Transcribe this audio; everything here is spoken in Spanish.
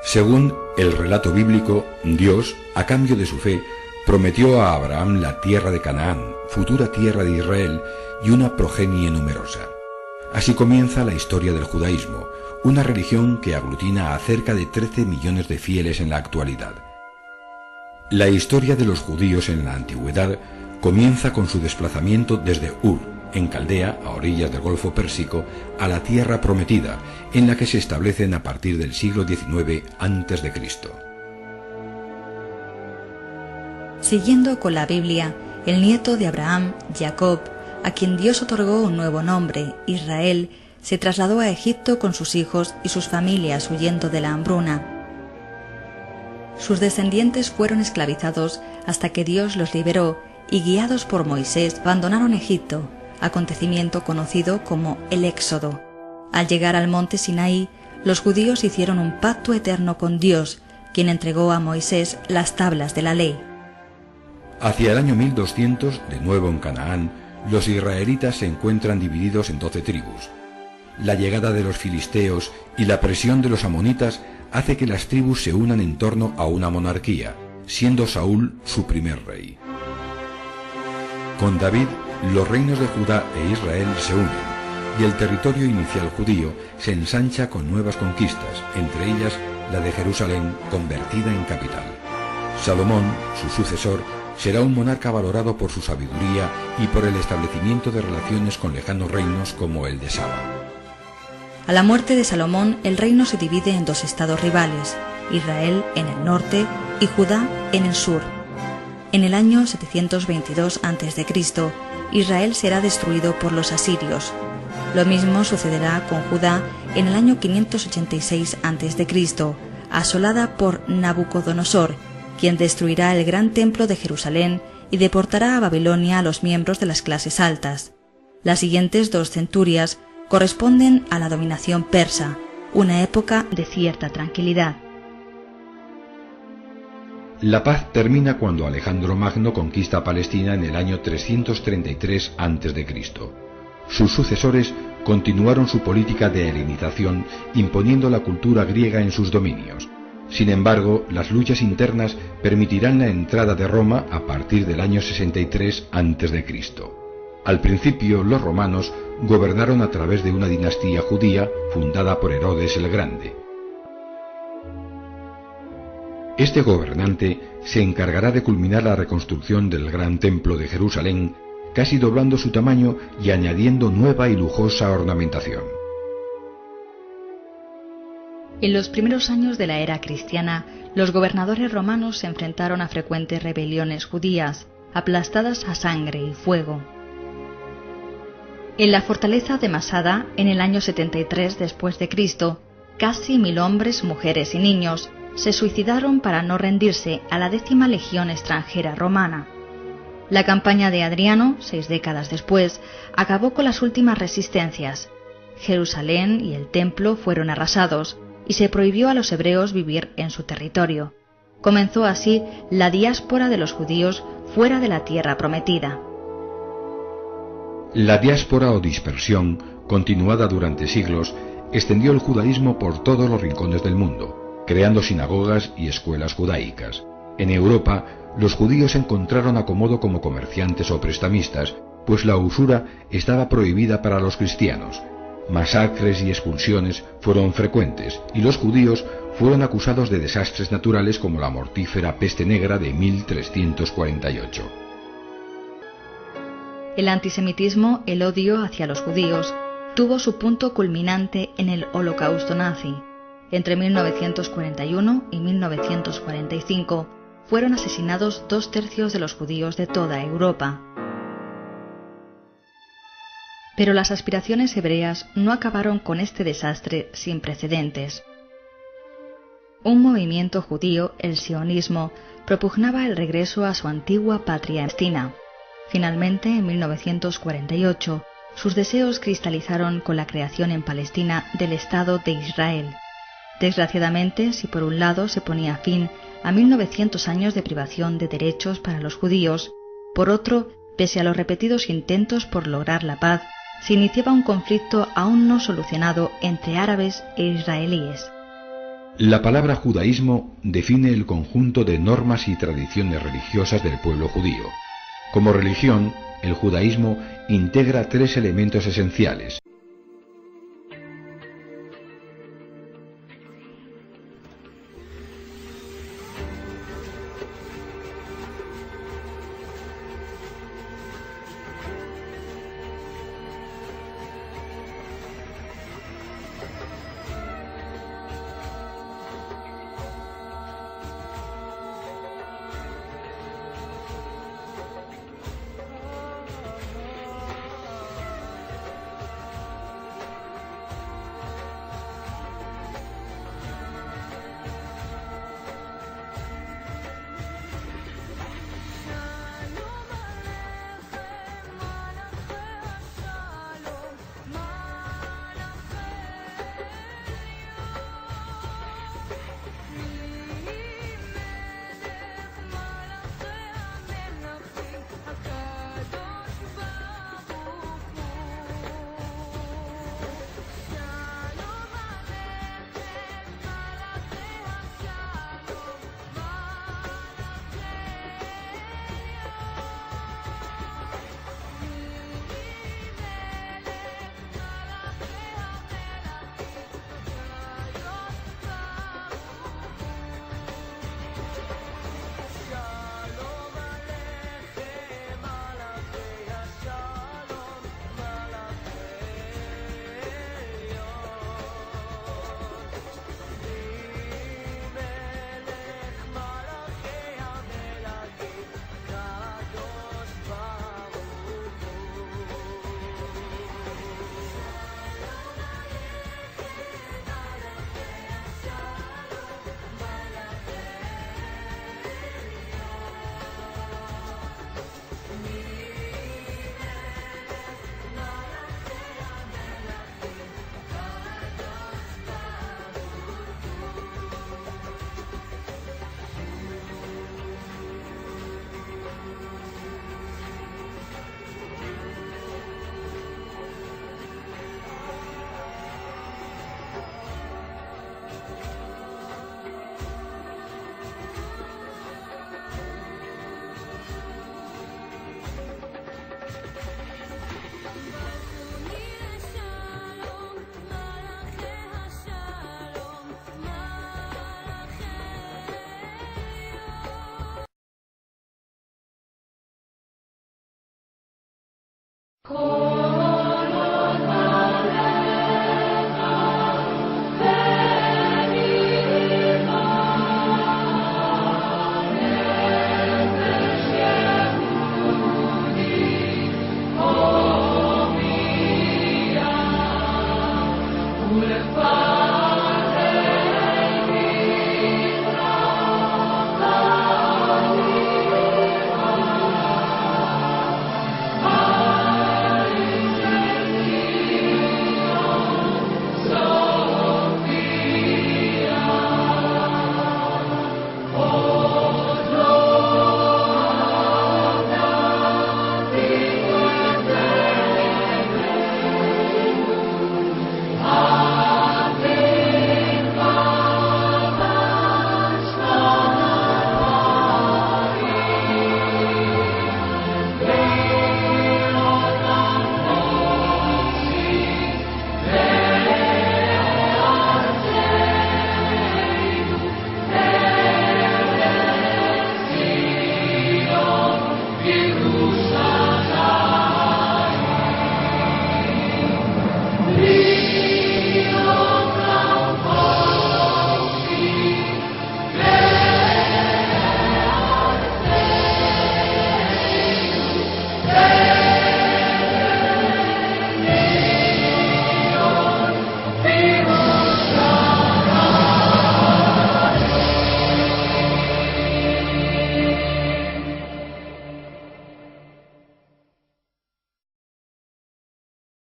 Según el relato bíblico, Dios, a cambio de su fe, prometió a Abraham la tierra de Canaán, futura tierra de Israel, y una progenie numerosa. Así comienza la historia del judaísmo, una religión que aglutina a cerca de 13 millones de fieles en la actualidad. La historia de los judíos en la antigüedad comienza con su desplazamiento desde Ur, en Caldea, a orillas del Golfo Pérsico, a la tierra prometida, en la que se establecen a partir del siglo XIX a.C. Siguiendo con la Biblia, el nieto de Abraham, Jacob, a quien Dios otorgó un nuevo nombre, Israel, se trasladó a Egipto con sus hijos y sus familias huyendo de la hambruna. Sus descendientes fueron esclavizados hasta que Dios los liberó y, guiados por Moisés, abandonaron Egipto, acontecimiento conocido como el Éxodo. Al llegar al monte Sinaí, los judíos hicieron un pacto eterno con Dios, quien entregó a Moisés las tablas de la ley. Hacia el año 1200, de nuevo en Canaán, los israelitas se encuentran divididos en 12 tribus. La llegada de los filisteos y la presión de los amonitas hace que las tribus se unan en torno a una monarquía, siendo Saúl su primer rey. Con David, los reinos de Judá e Israel se unen, y el territorio inicial judío se ensancha con nuevas conquistas, entre ellas la de Jerusalén, convertida en capital. Salomón, su sucesor, será un monarca valorado por su sabiduría y por el establecimiento de relaciones con lejanos reinos como el de Saba. A la muerte de Salomón, el reino se divide en dos estados rivales, Israel en el norte y Judá en el sur. En el año 722 a.C., Israel será destruido por los asirios. Lo mismo sucederá con Judá en el año 586 a.C., asolada por Nabucodonosor, quien destruirá el gran templo de Jerusalén y deportará a Babilonia a los miembros de las clases altas. Las siguientes 2 centurias corresponden a la dominación persa, una época de cierta tranquilidad. La paz termina cuando Alejandro Magno conquista Palestina en el año 333 a.C. Sus sucesores continuaron su política de helenización, imponiendo la cultura griega en sus dominios. Sin embargo, las luchas internas permitirán la entrada de Roma a partir del año 63 a.C. Al principio, los romanos gobernaron a través de una dinastía judía fundada por Herodes el Grande. Este gobernante se encargará de culminar la reconstrucción del gran templo de Jerusalén, casi doblando su tamaño y añadiendo nueva y lujosa ornamentación. En los primeros años de la era cristiana, los gobernadores romanos se enfrentaron a frecuentes rebeliones judías, aplastadas a sangre y fuego. En la fortaleza de Masada, en el año 73 después de Cristo, casi 1000 hombres, mujeres y niños se suicidaron para no rendirse a la 10ª legión extranjera romana. La campaña de Adriano, 6 décadas después, acabó con las últimas resistencias. Jerusalén y el templo fueron arrasados, y se prohibió a los hebreos vivir en su territorio. Comenzó así la diáspora de los judíos fuera de la tierra prometida. La diáspora o dispersión, continuada durante siglos, extendió el judaísmo por todos los rincones del mundo, creando sinagogas y escuelas judaicas. En Europa, los judíos encontraron acomodo como comerciantes o prestamistas, pues la usura estaba prohibida para los cristianos. Masacres y expulsiones fueron frecuentes y los judíos fueron acusados de desastres naturales como la mortífera peste negra de 1348. El antisemitismo, el odio hacia los judíos, tuvo su punto culminante en el Holocausto nazi. Entre 1941 y 1945 fueron asesinados 2/3 de los judíos de toda Europa. Pero las aspiraciones hebreas no acabaron con este desastre sin precedentes. Un movimiento judío, el sionismo, propugnaba el regreso a su antigua patria palestina. Finalmente, en 1948, sus deseos cristalizaron con la creación en Palestina del Estado de Israel. Desgraciadamente, si por un lado se ponía fin a 1900 años de privación de derechos para los judíos, por otro, pese a los repetidos intentos por lograr la paz, se iniciaba un conflicto aún no solucionado entre árabes e israelíes. La palabra judaísmo define el conjunto de normas y tradiciones religiosas del pueblo judío. Como religión, el judaísmo integra tres elementos esenciales: Call